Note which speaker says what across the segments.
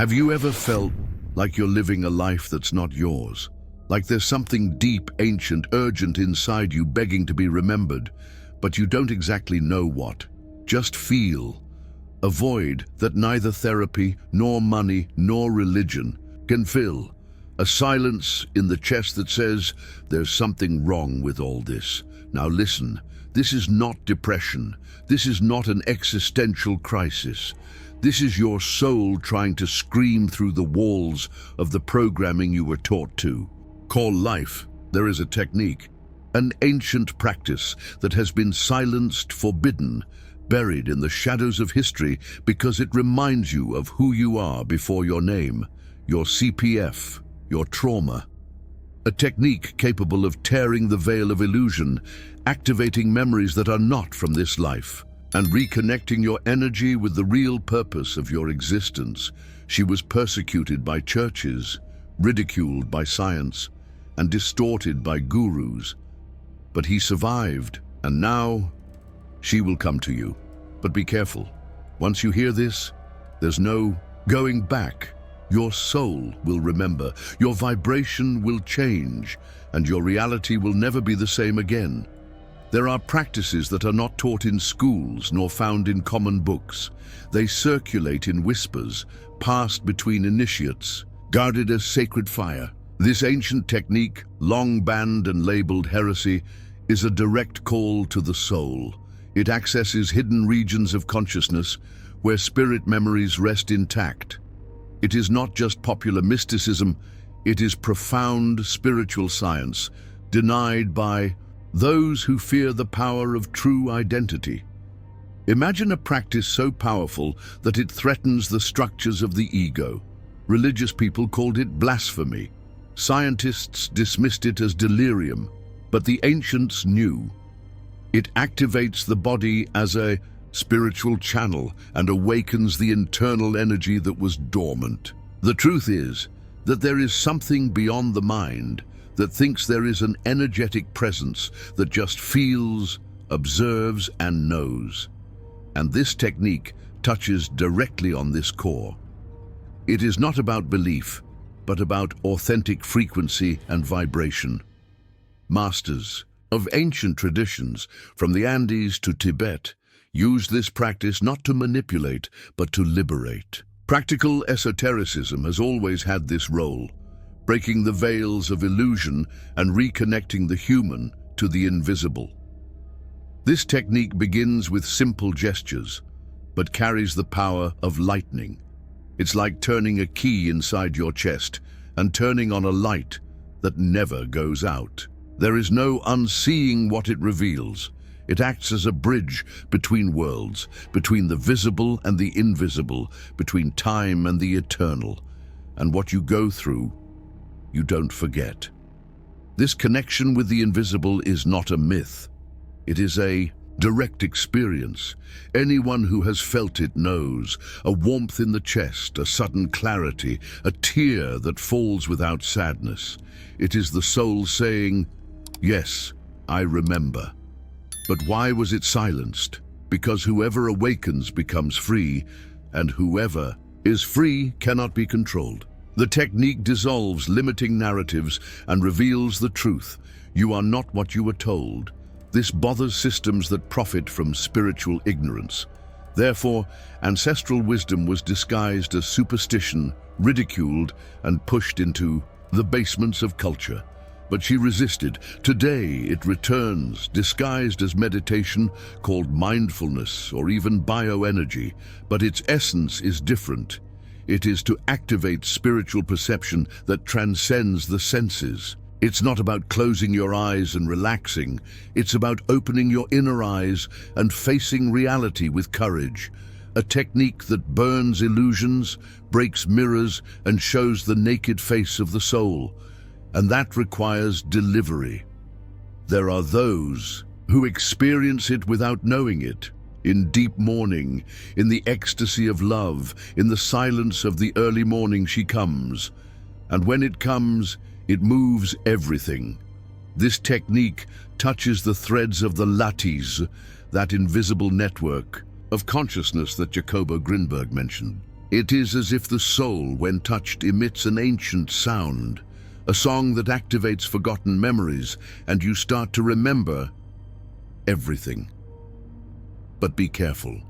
Speaker 1: Have you ever felt like you're living a life that's not yours? Like there's something deep, ancient, urgent inside you begging to be remembered, but you don't exactly know what. Just feel. A void that neither therapy, nor money, nor religion can fill. A silence in the chest that says, there's something wrong with all this. Now listen, this is not depression. This is not an existential crisis. This is your soul trying to scream through the walls of the programming you were taught to. Call life. There is a technique, an ancient practice that has been silenced, forbidden, buried in the shadows of history because it reminds you of who you are before your name, your CPF, your trauma. A technique capable of tearing the veil of illusion, activating memories that are not from this life, and reconnecting your energy with the real purpose of your existence. She was persecuted by churches, ridiculed by science, and distorted by gurus. But he survived, and now she will come to you. But be careful. Once you hear this, there's no going back. Your soul will remember, your vibration will change, and your reality will never be the same again. There are practices that are not taught in schools nor found in common books. They circulate in whispers, passed between initiates, guarded as sacred fire. This ancient technique, long banned and labeled heresy, is a direct call to the soul. It accesses hidden regions of consciousness where spirit memories rest intact. It is not just popular mysticism, it is profound spiritual science, denied by those who fear the power of true identity. Imagine a practice so powerful that it threatens the structures of the ego. Religious people called it blasphemy. Scientists dismissed it as delirium, but the ancients knew. It activates the body as a spiritual channel and awakens the internal energy that was dormant. The truth is that there is something beyond the mind that thinks there is an energetic presence that just feels, observes, and knows. And this technique touches directly on this core. It is not about belief, but about authentic frequency and vibration. Masters of ancient traditions, from the Andes to Tibet, use this practice not to manipulate, but to liberate. Practical esotericism has always had this role, breaking the veils of illusion and reconnecting the human to the invisible. This technique begins with simple gestures, but carries the power of lightning. It's like turning a key inside your chest and turning on a light that never goes out. There is no unseeing what it reveals. It acts as a bridge between worlds, between the visible and the invisible, between time and the eternal. And what you go through, you don't forget. This connection with the invisible is not a myth. It is a direct experience. Anyone who has felt it knows. A warmth in the chest, a sudden clarity, a tear that falls without sadness. It is the soul saying, "Yes, I remember." But why was it silenced? Because whoever awakens becomes free, and whoever is free cannot be controlled. The technique dissolves limiting narratives and reveals the truth. You are not what you were told. This bothers systems that profit from spiritual ignorance. Therefore, ancestral wisdom was disguised as superstition, ridiculed, and pushed into the basements of culture. But she resisted. Today it returns, disguised as meditation, called mindfulness or even bioenergy. But its essence is different. It is to activate spiritual perception that transcends the senses. It's not about closing your eyes and relaxing. It's about opening your inner eyes and facing reality with courage. A technique that burns illusions, breaks mirrors, and shows the naked face of the soul. And that requires delivery. There are those who experience it without knowing it, in deep mourning, in the ecstasy of love, in the silence of the early morning she comes. And when it comes, it moves everything. This technique touches the threads of the lattice, that invisible network of consciousness that Jacobo Grinberg mentioned. It is as if the soul, when touched, emits an ancient sound, a song that activates forgotten memories, and you start to remember everything. But be careful.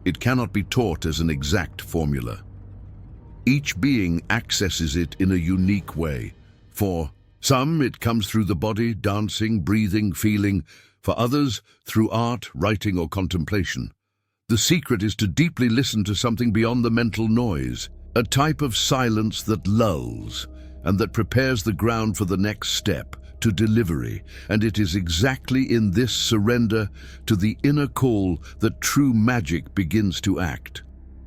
Speaker 1: It cannot be taught as an exact formula. Each being accesses it in a unique way. For some, it comes through the body, dancing, breathing, feeling. For others, through art, writing, or contemplation. The secret is to deeply listen to something beyond the mental noise, a type of silence that lulls and that prepares the ground for the next step, to delivery. And it is exactly in this surrender to the inner call that true magic begins to act.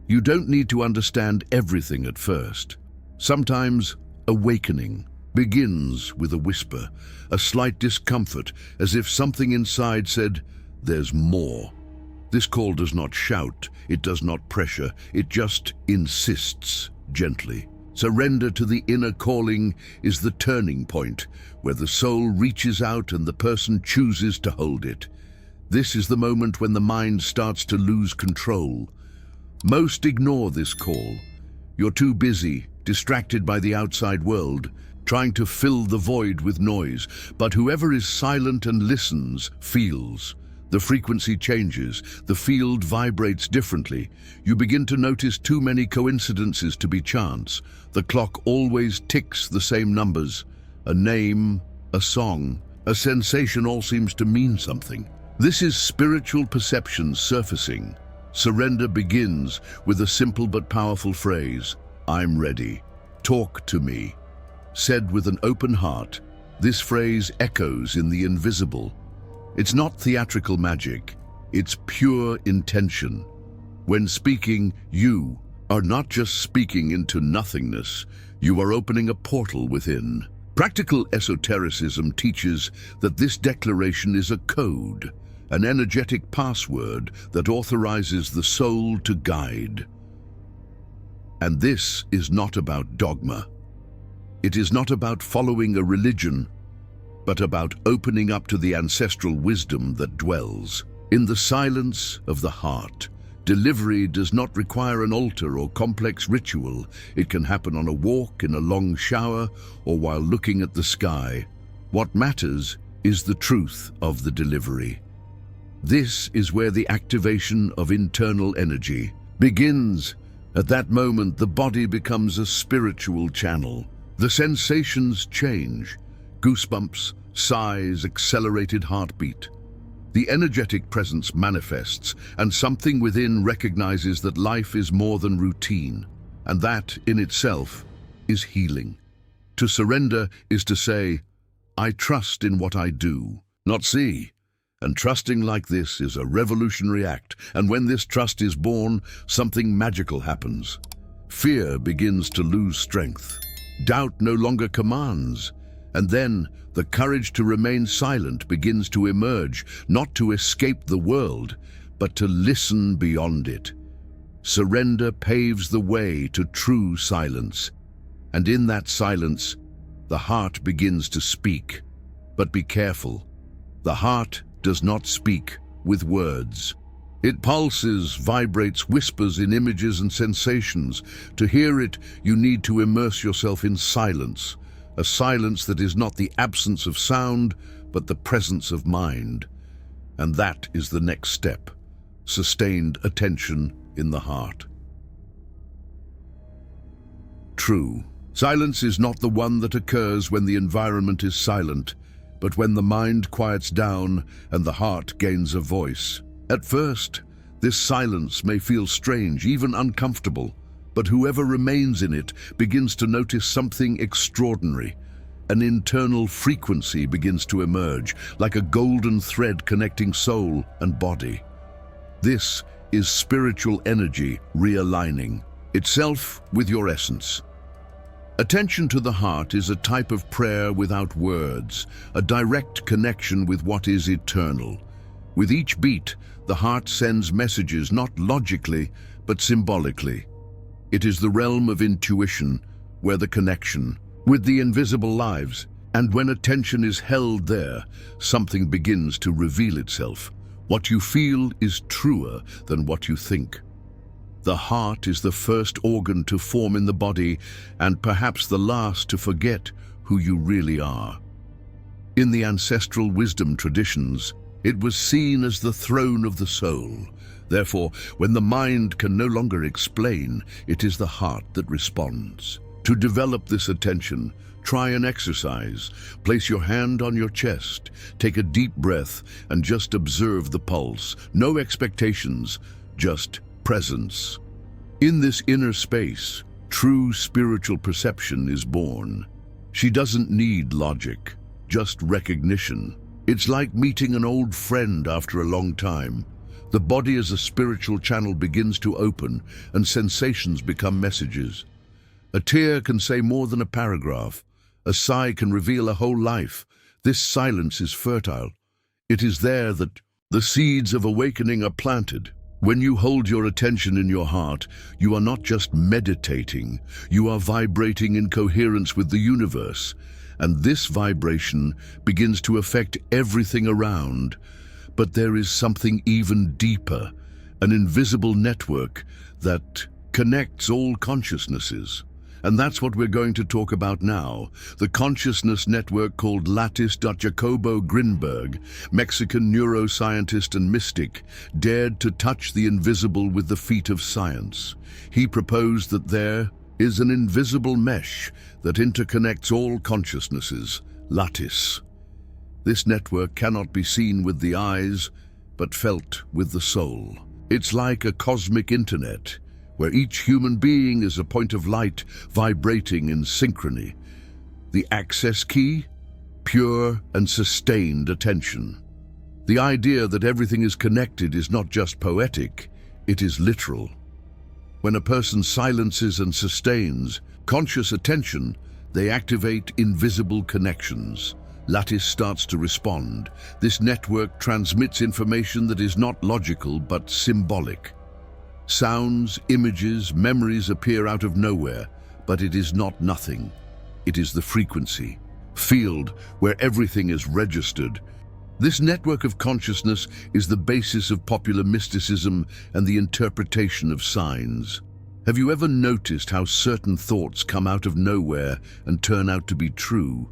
Speaker 1: You don't need to understand everything at first. Sometimes awakening begins with a whisper, a slight discomfort, as if something inside said, "There's more." This call does not shout, it does not pressure, it just insists gently. Surrender to the inner calling is the turning point, where the soul reaches out and the person chooses to hold it. This is the moment when the mind starts to lose control. Most ignore this call. You're too busy, distracted by the outside world, trying to fill the void with noise. But whoever is silent and listens feels. The frequency changes, the field vibrates differently. You begin to notice too many coincidences to be chance. The clock always ticks the same numbers. A name, a song, a sensation all seems to mean something. This is spiritual perception surfacing. Surrender begins with a simple but powerful phrase, "I'm ready. Talk to me." Said with an open heart, this phrase echoes in the invisible. It's not theatrical magic, it's pure intention. When speaking, you are not just speaking into nothingness, you are opening a portal within. Practical esotericism teaches that this declaration is a code, an energetic password that authorizes the soul to guide. And this is not about dogma. It is not about following a religion, but about opening up to the ancestral wisdom that dwells in the silence of the heart. Delivery does not require an altar or complex ritual. It can happen on a walk, in a long shower, or while looking at the sky. What matters is the truth of the delivery. This is where the activation of internal energy begins. At that moment, the body becomes a spiritual channel. The sensations change. Goosebumps, sighs, accelerated heartbeat. The energetic presence manifests, and something within recognizes that life is more than routine, and that, in itself, is healing. To surrender is to say, "I trust in what I do, not see." And trusting like this is a revolutionary act, and when this trust is born, something magical happens. Fear begins to lose strength. Doubt no longer commands. And then the courage to remain silent begins to emerge, not to escape the world, but to listen beyond it. Surrender paves the way to true silence. And in that silence, the heart begins to speak. But be careful. The heart does not speak with words. It pulses, vibrates, whispers in images and sensations. To hear it, you need to immerse yourself in silence. A silence that is not the absence of sound, but the presence of mind. And that is the next step, sustained attention in the heart. True. Silence is not the one that occurs when the environment is silent, but when the mind quiets down and the heart gains a voice. At first, this silence may feel strange, even uncomfortable. But whoever remains in it begins to notice something extraordinary. An internal frequency begins to emerge, like a golden thread connecting soul and body. This is spiritual energy realigning itself with your essence. Attention to the heart is a type of prayer without words, a direct connection with what is eternal. With each beat, the heart sends messages not logically, but symbolically. It is the realm of intuition, where the connection with the invisible lives, and when attention is held there, something begins to reveal itself. What you feel is truer than what you think. The heart is the first organ to form in the body and perhaps the last to forget who you really are. In the ancestral wisdom traditions, it was seen as the throne of the soul. Therefore, when the mind can no longer explain, it is the heart that responds. To develop this attention, try an exercise. Place your hand on your chest, take a deep breath, and just observe the pulse. No expectations, just presence. In this inner space, true spiritual perception is born. She doesn't need logic, just recognition. It's like meeting an old friend after a long time. The body as a spiritual channel begins to open, and sensations become messages. A tear can say more than a paragraph. A sigh can reveal a whole life. This silence is fertile. It is there that the seeds of awakening are planted. When you hold your attention in your heart, you are not just meditating, you are vibrating in coherence with the universe. And this vibration begins to affect everything around. But there is something even deeper, an invisible network that connects all consciousnesses. And that's what we're going to talk about now, the consciousness network called Lattice. Jacobo Grinberg, Mexican neuroscientist and mystic, dared to touch the invisible with the feet of science. He proposed that there is an invisible mesh that interconnects all consciousnesses, lattice. This network cannot be seen with the eyes, but felt with the soul. It's like a cosmic internet, where each human being is a point of light vibrating in synchrony. The access key? Pure and sustained attention. The idea that everything is connected is not just poetic, it is literal. When a person silences and sustains conscious attention, they activate invisible connections. Lattice starts to respond. This network transmits information that is not logical but symbolic. Sounds, images, memories appear out of nowhere, but it is not nothing. It is the frequency, field where everything is registered. This network of consciousness is the basis of popular mysticism and the interpretation of signs. Have you ever noticed how certain thoughts come out of nowhere and turn out to be true?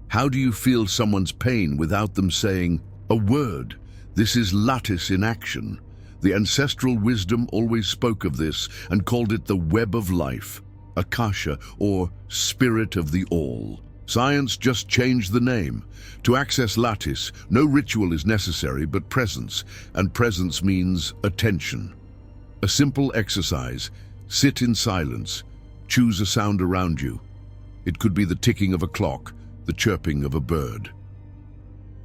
Speaker 1: How do you feel someone's pain without them saying a word? This is lattice in action. The ancestral wisdom always spoke of this and called it the web of life, akasha, or spirit of the all. Science just changed the name. To access lattice, no ritual is necessary but presence, and presence means attention. A simple exercise: sit in silence, choose a sound around you. It could be the ticking of a clock, the chirping of a bird.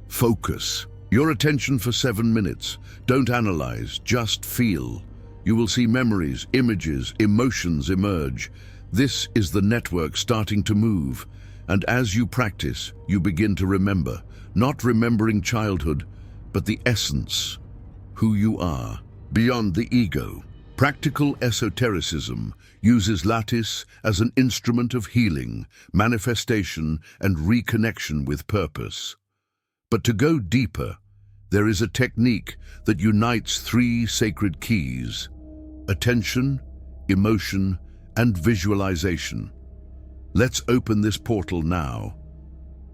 Speaker 1: Focus. Your attention for 7 minutes. Don't analyze, just feel. You will see memories, images, emotions emerge. This is the network starting to move. And as you practice, you begin to remember, not remembering childhood, but the essence, who you are, beyond the ego. Practical esotericism uses lattice as an instrument of healing, manifestation, and reconnection with purpose. But to go deeper, there is a technique that unites 3 sacred keys: attention, emotion, and visualization. Let's open this portal now.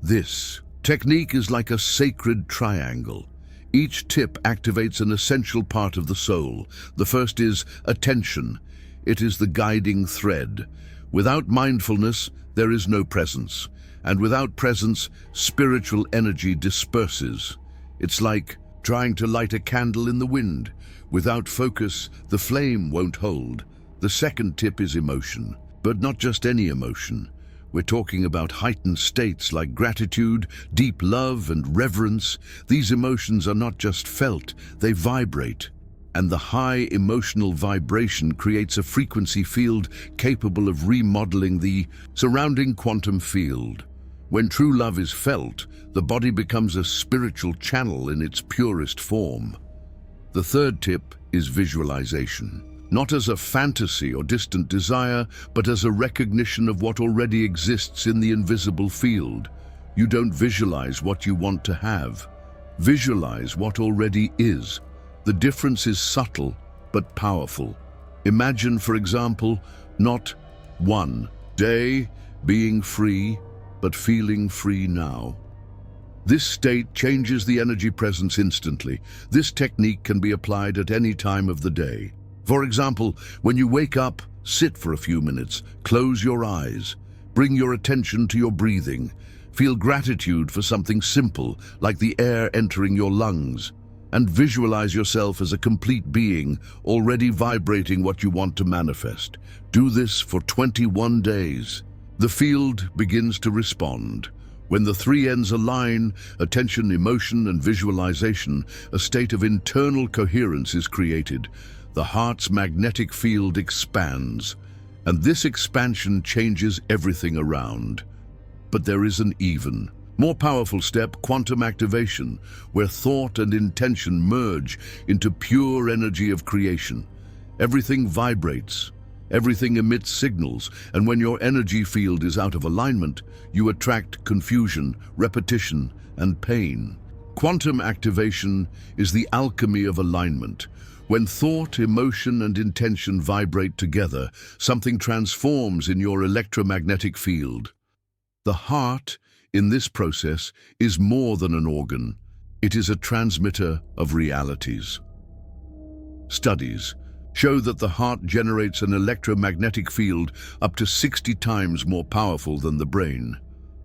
Speaker 1: This technique is like a sacred triangle. Each tip activates an essential part of the soul. The first is attention. It is the guiding thread. Without mindfulness, there is no presence. And without presence, spiritual energy disperses. It's like trying to light a candle in the wind. Without focus, the flame won't hold. The second tip is emotion, but not just any emotion. We're talking about heightened states like gratitude, deep love, and reverence. These emotions are not just felt, they vibrate. And the high emotional vibration creates a frequency field capable of remodeling the surrounding quantum field. When true love is felt, the body becomes a spiritual channel in its purest form. The third tip is visualization. Not as a fantasy or distant desire, but as a recognition of what already exists in the invisible field. You don't visualize what you want to have. Visualize what already is. The difference is subtle, but powerful. Imagine, for example, not one day being free, but feeling free now. This state changes the energy presence instantly. This technique can be applied at any time of the day. For example, when you wake up, sit for a few minutes, close your eyes, bring your attention to your breathing, feel gratitude for something simple, like the air entering your lungs, and visualize yourself as a complete being, already vibrating what you want to manifest. Do this for 21 days. The field begins to respond. When the three ends align, attention, emotion, and visualization, a state of internal coherence is created. The heart's magnetic field expands, and this expansion changes everything around. But there is an even more powerful step, quantum activation, where thought and intention merge into pure energy of creation. Everything vibrates, everything emits signals, and when your energy field is out of alignment, you attract confusion, repetition, and pain. Quantum activation is the alchemy of alignment. When thought, emotion, and intention vibrate together, something transforms in your electromagnetic field. The heart, in this process, is more than an organ. It is a transmitter of realities. Studies show that the heart generates an electromagnetic field up to 60 times more powerful than the brain.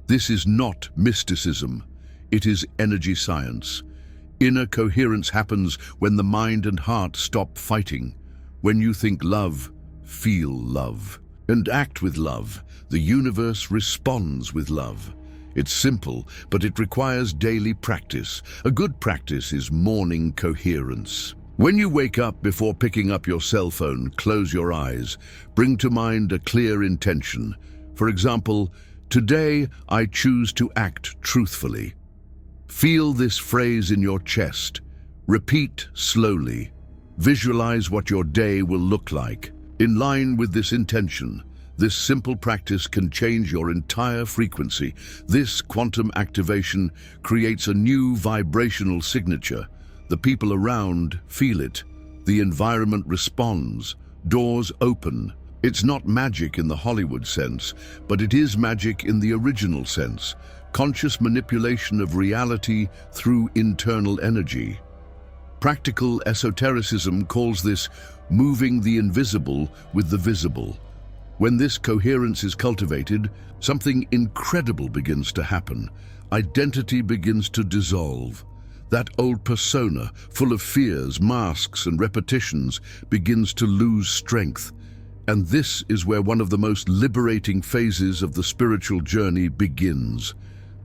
Speaker 1: This is not mysticism. It is energy science. Inner coherence happens when the mind and heart stop fighting. When you think love, feel love, and act with love. The universe responds with love. It's simple, but it requires daily practice. A good practice is morning coherence. When you wake up, before picking up your cell phone, close your eyes. Bring to mind a clear intention. For example, today I choose to act truthfully. Feel this phrase in your chest. Repeat slowly. Visualize what your day will look like. In line with this intention, this simple practice can change your entire frequency. This quantum activation creates a new vibrational signature. The people around feel it. The environment responds. Doors open. It's not magic in the Hollywood sense, but it is magic in the original sense. Conscious manipulation of reality through internal energy. Practical esotericism calls this moving the invisible with the visible. When this coherence is cultivated, something incredible begins to happen. Identity begins to dissolve. That old persona, full of fears, masks, and repetitions, begins to lose strength. And this is where one of the most liberating phases of the spiritual journey begins.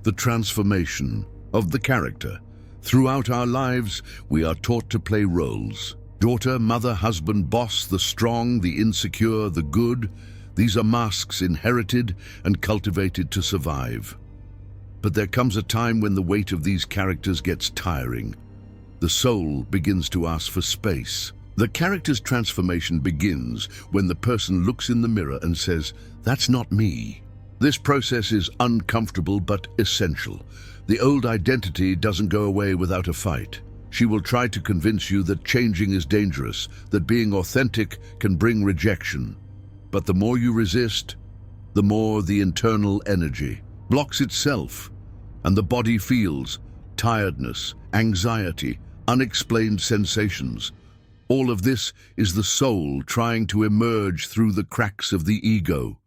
Speaker 1: The transformation of the character. Throughout our lives, we are taught to play roles. Daughter, mother, husband, boss, the strong, the insecure, the good. These are masks inherited and cultivated to survive. But there comes a time when the weight of these characters gets tiring. The soul begins to ask for space. The character's transformation begins when the person looks in the mirror and says, "That's not me." This process is uncomfortable but essential. The old identity doesn't go away without a fight. She will try to convince you that changing is dangerous, that being authentic can bring rejection. But the more you resist, the more the internal energy blocks itself, and the body feels tiredness, anxiety, unexplained sensations. All of this is the soul trying to emerge through the cracks of the ego.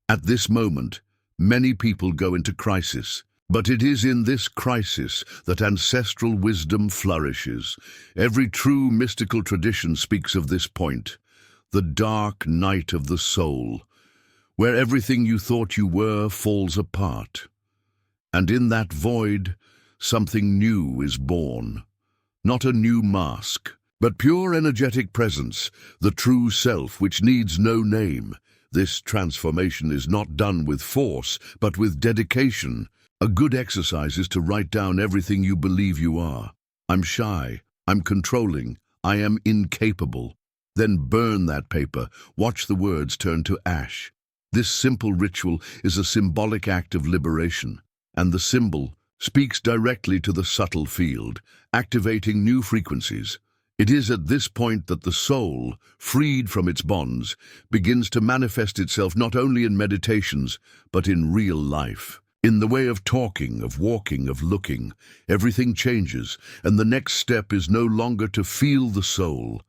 Speaker 1: At this moment, many people go into crisis, but it is in this crisis that ancestral wisdom flourishes. Every true mystical tradition speaks of this point. The dark night of the soul, where everything you thought you were falls apart. And in that void, something new is born. Not a new mask, but pure energetic presence, the true self which needs no name. This transformation is not done with force, but with dedication. A good exercise is to write down everything you believe you are. I'm shy, I'm controlling, I am incapable. Then burn that paper, watch the words turn to ash. This simple ritual is a symbolic act of liberation, and the symbol speaks directly to the subtle field, activating new frequencies. It is at this point that the soul, freed from its bonds, begins to manifest itself not only in meditations, but in real life. In the way of talking, of walking, of looking, everything changes, and the next step is no longer to feel the soul,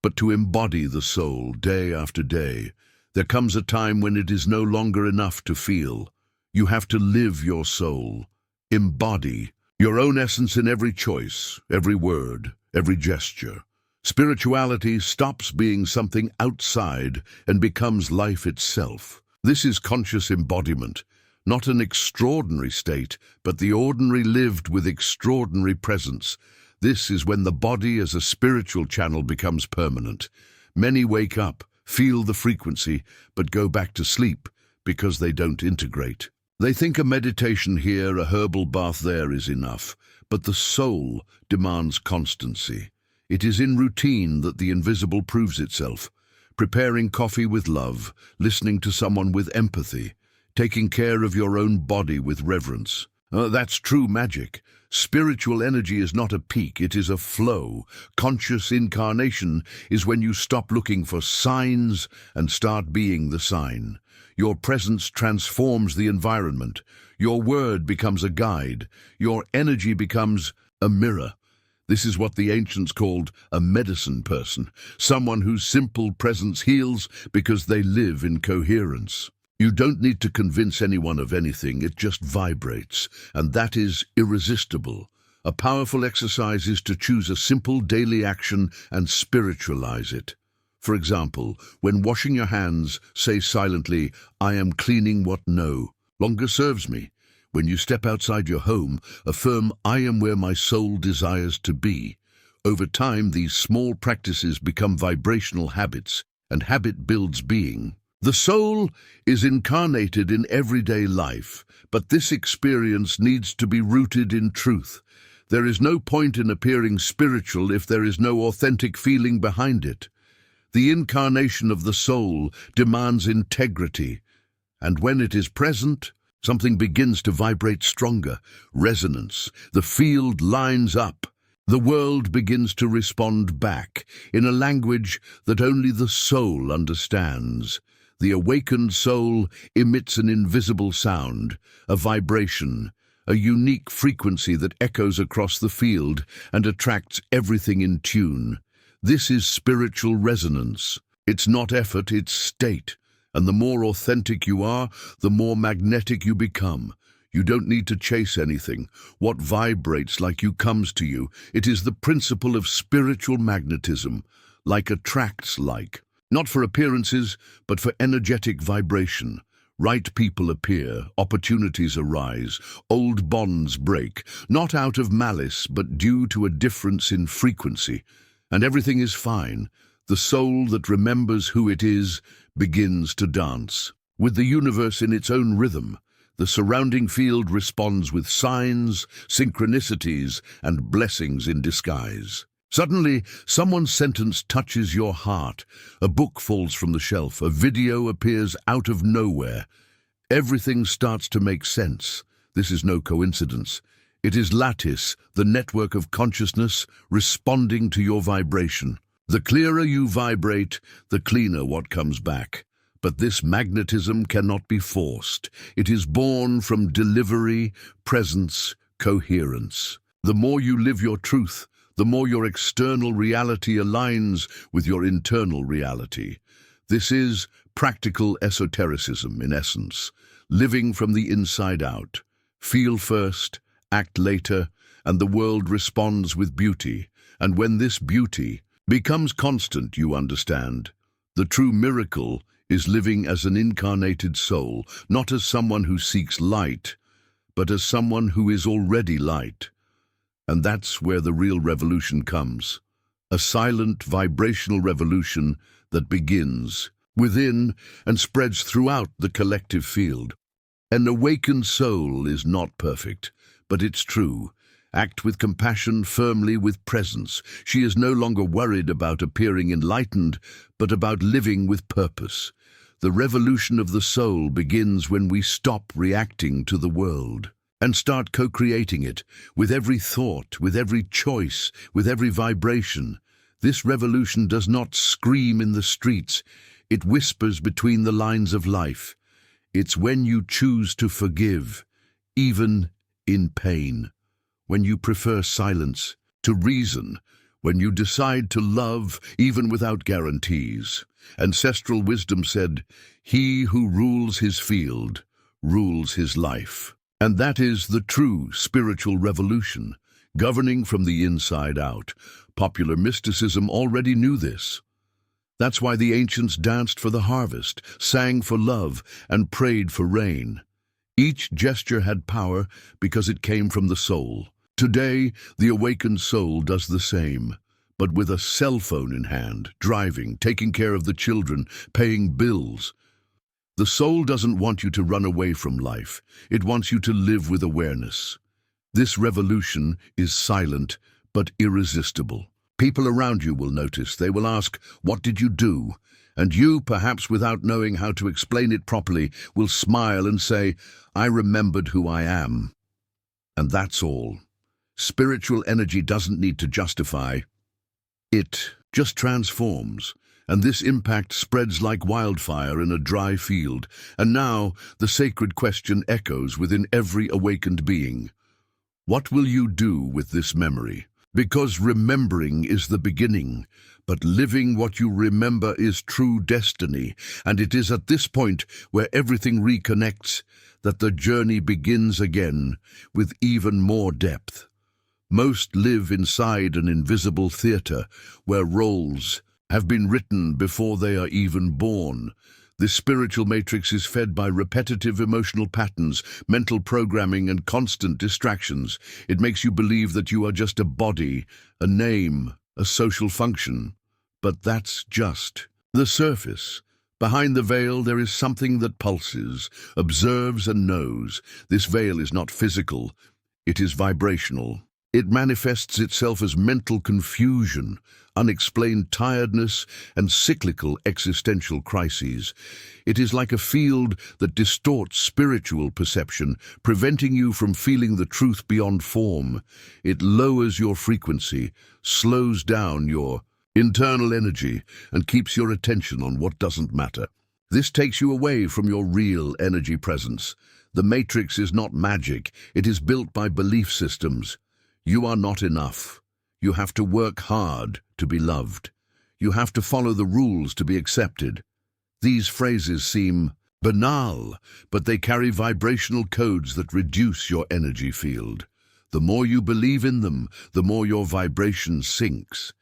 Speaker 1: but to embody the soul day after day. There comes a time when it is no longer enough to feel. You have to live your soul, embody your own essence in every choice, every word, every gesture. Spirituality stops being something outside and becomes life itself. This is conscious embodiment, not an extraordinary state, but the ordinary lived with extraordinary presence. This is when the body as a spiritual channel becomes permanent. Many wake up, feel the frequency, but go back to sleep because they don't integrate. They think a meditation here, a herbal bath there is enough, but the soul demands constancy. It is in routine that the invisible proves itself. Preparing coffee with love, listening to someone with empathy, taking care of your own body with reverence. That's true magic. Spiritual energy is not a peak, it is a flow. Conscious incarnation is when you stop looking for signs and start being the sign. Your presence transforms the environment. Your word becomes a guide. Your energy becomes a mirror. This is what the ancients called a medicine person, someone whose simple presence heals because they live in coherence. You don't need to convince anyone of anything, it just vibrates, and that is irresistible. A powerful exercise is to choose a simple daily action and spiritualize it. For example, when washing your hands, say silently, "I am cleaning what no longer serves me." When you step outside your home, affirm, "I am where my soul desires to be." Over time, these small practices become vibrational habits, and habit builds being. The soul is incarnated in everyday life, but this experience needs to be rooted in truth. There is no point in appearing spiritual if there is no authentic feeling behind it. The incarnation of the soul demands integrity, and when it is present, something begins to vibrate stronger, resonance. The field lines up. The world begins to respond back in a language that only the soul understands. The awakened soul emits an invisible sound, a vibration, a unique frequency that echoes across the field and attracts everything in tune. This is spiritual resonance. It's not effort, it's state. And the more authentic you are, the more magnetic you become. You don't need to chase anything. What vibrates like you comes to you. It is the principle of spiritual magnetism. Like attracts like. Not for appearances, but for energetic vibration. Right people appear, opportunities arise, old bonds break, not out of malice, but due to a difference in frequency. And everything is fine. The soul that remembers who it is begins to dance. With the universe in its own rhythm, the surrounding field responds with signs, synchronicities, and blessings in disguise. Suddenly, someone's sentence touches your heart. A book falls from the shelf. A video appears out of nowhere. Everything starts to make sense. This is no coincidence. It is lattice, the network of consciousness, responding to your vibration. The clearer you vibrate, the cleaner what comes back. But this magnetism cannot be forced. It is born from delivery, presence, coherence. The more you live your truth, the more your external reality aligns with your internal reality. This is practical esotericism in essence, living from the inside out. Feel first, act later, and the world responds with beauty. And when this beauty becomes constant, you understand. The true miracle is living as an incarnated soul, not as someone who seeks light, but as someone who is already light. And that's where the real revolution comes. A silent, vibrational revolution that begins within and spreads throughout the collective field. An awakened soul is not perfect, but it's true. Act with compassion, firmly, with presence. She is no longer worried about appearing enlightened, but about living with purpose. The revolution of the soul begins when we stop reacting to the world and start co-creating it with every thought, with every choice, with every vibration. This revolution does not scream in the streets, it whispers between the lines of life. It's when you choose to forgive, even in pain, when you prefer silence to reason, when you decide to love even without guarantees. Ancestral wisdom said, "He who rules his field rules his life." And that is the true spiritual revolution, governing from the inside out. Popular mysticism already knew this. That's why the ancients danced for the harvest, sang for love, and prayed for rain. Each gesture had power because it came from the soul. Today, the awakened soul does the same, but with a cell phone in hand, driving, taking care of the children, paying bills. The soul doesn't want you to run away from life. It wants you to live with awareness. This revolution is silent but irresistible. People around you will notice. They will ask, "What did you do?" And you, perhaps without knowing how to explain it properly, will smile and say, "I remembered who I am." And that's all. Spiritual energy doesn't need to justify. It just transforms. And this impact spreads like wildfire in a dry field. And now the sacred question echoes within every awakened being. What will you do with this memory? Because remembering is the beginning, but living what you remember is true destiny. And it is at this point where everything reconnects that the journey begins again with even more depth. Most live inside an invisible theater where roles have been written before they are even born. This spiritual matrix is fed by repetitive emotional patterns, mental programming, and constant distractions. It makes you believe that you are just a body, a name, a social function. But that's just the surface. Behind the veil, there is something that pulses, observes, and knows. This veil is not physical, it is vibrational. It manifests itself as mental confusion, unexplained tiredness, and cyclical existential crises. It is like a field that distorts spiritual perception, preventing you from feeling the truth beyond form. It lowers your frequency, slows down your internal energy, and keeps your attention on what doesn't matter. This takes you away from your real energy presence. The matrix is not magic, it is built by belief systems. You are not enough. You have to work hard to be loved. You have to follow the rules to be accepted. These phrases seem banal, but they carry vibrational codes that reduce your energy field. The more you believe in them, the more your vibration sinks,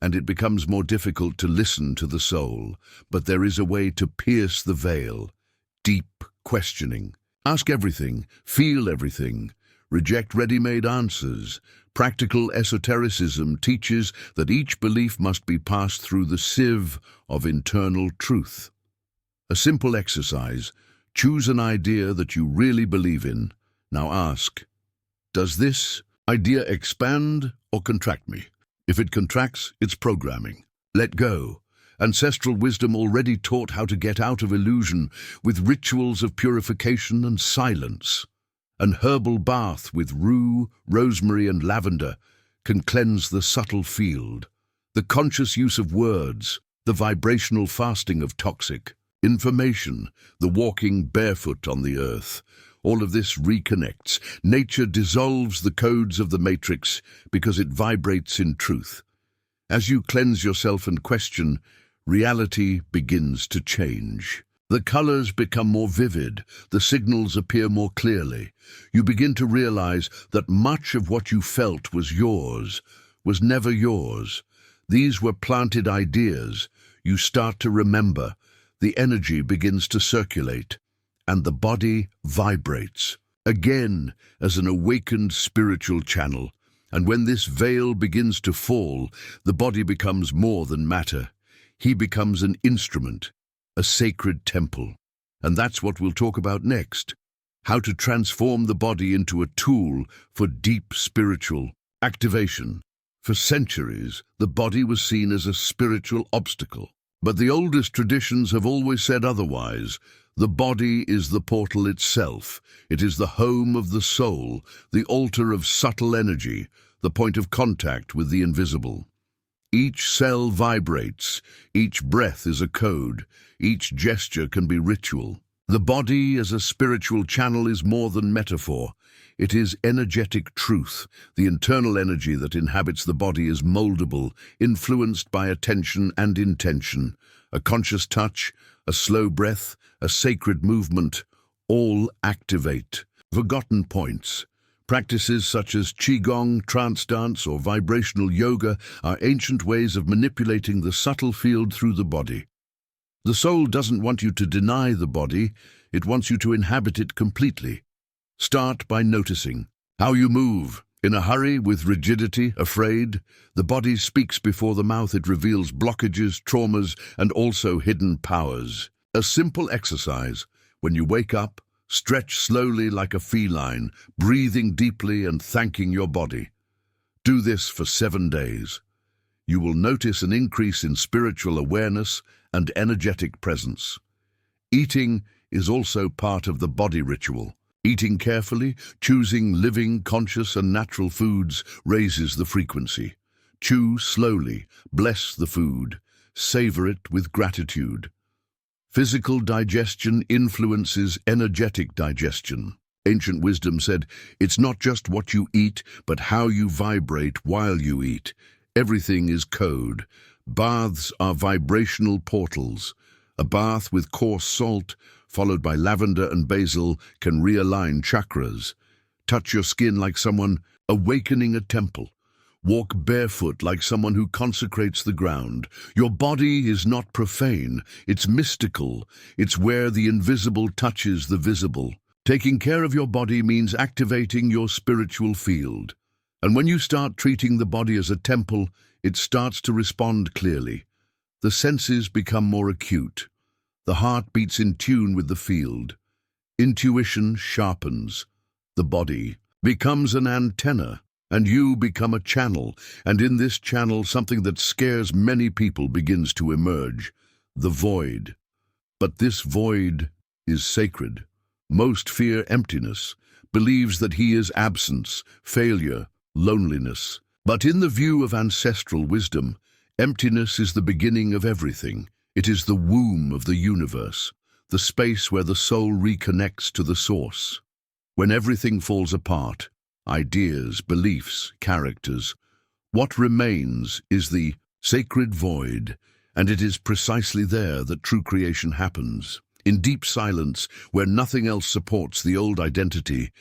Speaker 1: and it becomes more difficult to listen to the soul. But there is a way to pierce the veil. Deep questioning. Ask everything, feel everything. Reject ready-made answers. Practical esotericism teaches that each belief must be passed through the sieve of internal truth. A simple exercise. Choose an idea that you really believe in. Now ask, does this idea expand or contract me? If it contracts, it's programming. Let go. Ancestral wisdom already taught how to get out of illusion with rituals of purification and silence. An herbal bath with rue, rosemary, and lavender can cleanse the subtle field. The conscious use of words, the vibrational fasting of toxic information, the walking barefoot on the earth, all of this reconnects. Nature dissolves the codes of the matrix because it vibrates in truth. As you cleanse yourself and question, reality begins to change. The colors become more vivid, the signals appear more clearly. You begin to realize that much of what you felt was yours, was never yours. These were planted ideas. You start to remember. The energy begins to circulate, and the body vibrates, again as an awakened spiritual channel. And when this veil begins to fall, the body becomes more than matter. He becomes an instrument, a sacred temple. And that's what we'll talk about next. How to transform the body into a tool for deep spiritual activation. For centuries, the body was seen as a spiritual obstacle. But the oldest traditions have always said otherwise. The body is the portal itself. It is the home of the soul, the altar of subtle energy, the point of contact with the invisible. Each cell vibrates, each breath is a code, each gesture can be ritual. The body as a spiritual channel is more than metaphor. It is energetic truth. The internal energy that inhabits the body is moldable, influenced by attention and intention. A conscious touch, a slow breath, a sacred movement, all activate. Forgotten points. Practices such as qigong, trance dance, or vibrational yoga are ancient ways of manipulating the subtle field through the body. The soul doesn't want you to deny the body, it wants you to inhabit it completely. Start by noticing how you move. In a hurry, with rigidity, afraid, the body speaks before the mouth. It reveals blockages, traumas, and also hidden powers. A simple exercise. When you wake up, stretch slowly like a feline, breathing deeply and thanking your body. Do this for 7 days. You will notice an increase in spiritual awareness and energetic presence. Eating is also part of the body ritual. Eating carefully, choosing living, conscious and natural foods raises the frequency. Chew slowly, bless the food, savor it with gratitude. Physical digestion influences energetic digestion. Ancient wisdom said, it's not just what you eat, but how you vibrate while you eat. Everything is code. Baths are vibrational portals. A bath with coarse salt, followed by lavender and basil, can realign chakras. Touch your skin like someone awakening a temple. Walk barefoot like someone who consecrates the ground. Your body is not profane, it's mystical. It's where the invisible touches the visible. Taking care of your body means activating your spiritual field. And when you start treating the body as a temple, it starts to respond clearly. The senses become more acute. The heart beats in tune with the field. Intuition sharpens. The body becomes an antenna, and you become a channel. And in this channel, something that scares many people begins to emerge: the void. But this void is sacred. Most fear emptiness, believes that he is absence, failure, loneliness. But in the view of ancestral wisdom, emptiness is the beginning of everything. It is the womb of the universe, the space where the soul reconnects to the source. When everything falls apart, ideas, beliefs, characters, what remains is the sacred void, and it is precisely there that true creation happens. In deep silence, where nothing else supports the old identity,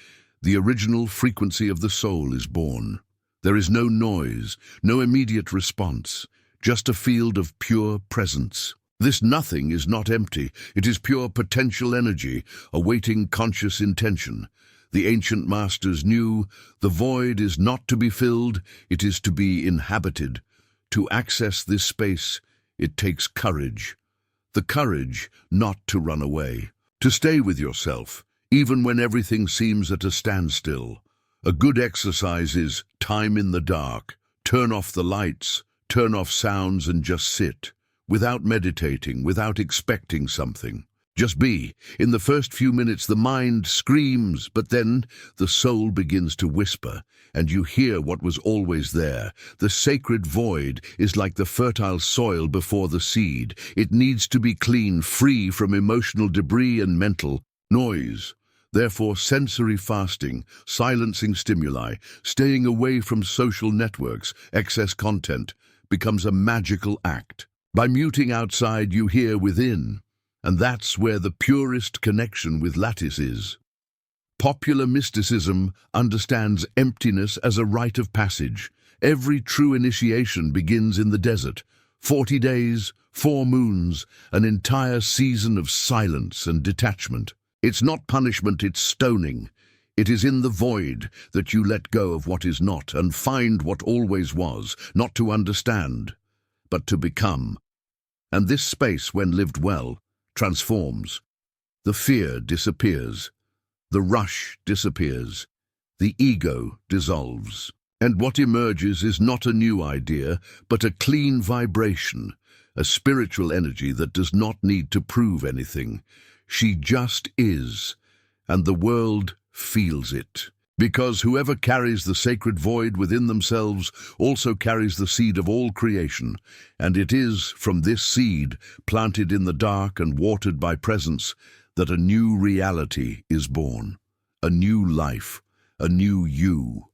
Speaker 1: the original frequency of the soul is born. There is no noise, no immediate response, just a field of pure presence. This nothing is not empty, it is pure potential energy, awaiting conscious intention. The ancient masters knew the void is not to be filled, it is to be inhabited. To access this space, it takes courage. The courage not to run away, to stay with yourself, even when everything seems at a standstill. A good exercise is time in the dark. Turn off the lights, turn off sounds and just sit, without meditating, without expecting something. Just be. In the first few minutes the mind screams, but then the soul begins to whisper, and you hear what was always there. The sacred void is like the fertile soil before the seed. It needs to be clean, free from emotional debris and mental noise. Therefore, sensory fasting, silencing stimuli, staying away from social networks, excess content, becomes a magical act. By muting outside, you hear within, and that's where the purest connection with lattice is. Popular mysticism understands emptiness as a rite of passage. Every true initiation begins in the desert. 40 days, 4 moons, an entire season of silence and detachment. It's not punishment, it's stoning. It is in the void that you let go of what is not and find what always was, not to understand, but to become. And this space, when lived well, transforms. The fear disappears. The rush disappears. The ego dissolves. And what emerges is not a new idea, but a clean vibration, a spiritual energy that does not need to prove anything. She just is, and the world feels it. Because whoever carries the sacred void within themselves also carries the seed of all creation, and it is from this seed, planted in the dark and watered by presence, that a new reality is born, a new life, a new you,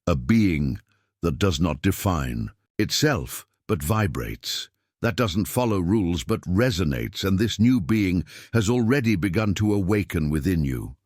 Speaker 1: a being that does not define itself but vibrates, that doesn't follow rules but resonates, and this new being has already begun to awaken within you.